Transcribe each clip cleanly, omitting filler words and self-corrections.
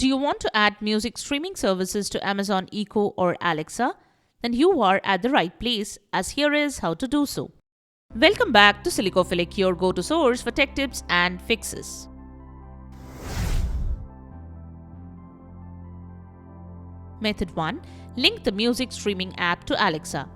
Do you want to add music streaming services to Amazon Echo or Alexa? Then you are at the right place, as here is how to do so. Welcome back to Silicophilic, your go-to source for tech tips and fixes. Method 1. Link the music streaming app to Alexa.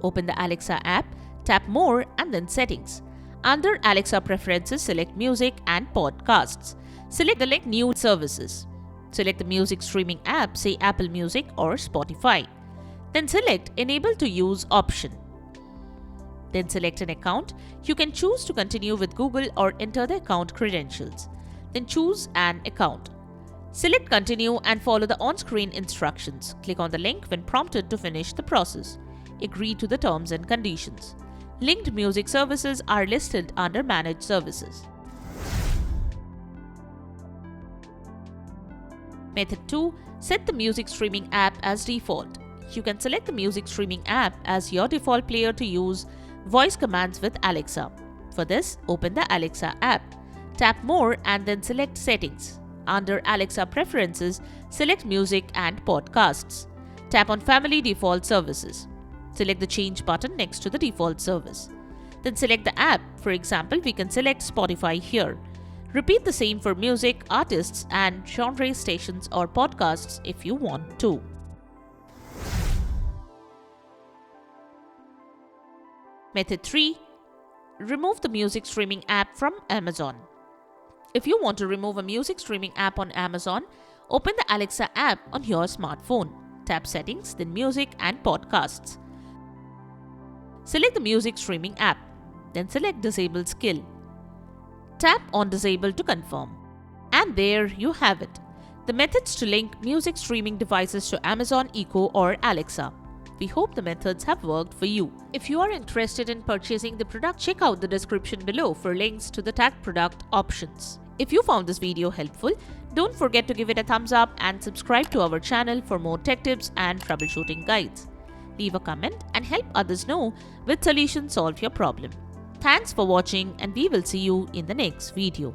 Open the Alexa app, tap More and then Settings. Under Alexa Preferences, select Music and Podcasts. Select New Services. Select the music streaming app, say Apple Music or Spotify. Then select Enable to Use option. Then select an account. You can choose to continue with Google or enter the account credentials. Then choose an account. Select Continue and follow the on-screen instructions. Click on the link when prompted to finish the process. Agree to the terms and conditions. Linked music services are listed under Manage Services. Method 2. Set the music streaming app as default. You can select the music streaming app as your default player to use voice commands with Alexa. For this, open the Alexa app. Tap More and then select Settings. Under Alexa Preferences, select Music and Podcasts. Tap on Family Default Services. Select the Change button next to the default service. Then select the app. For example, we can select Spotify here. Repeat the same for music, artists, and genre stations or podcasts if you want to. Method 3. Remove the music streaming app from Amazon. If you want to remove a music streaming app on Amazon, open the Alexa app on your smartphone. Tap Settings, then Music and Podcasts. Select the music streaming app. Then select Disable Skill. Tap on Disable to confirm. And there you have it. The methods to link music streaming devices to Amazon Echo or Alexa. We hope the methods have worked for you. If you are interested in purchasing the product, check out the description below for links to the tagged product options. If you found this video helpful, don't forget to give it a thumbs up and subscribe to our channel for more tech tips and troubleshooting guides. Leave a comment and help others know which solution solve your problem. Thanks for watching and we will see you in the next video.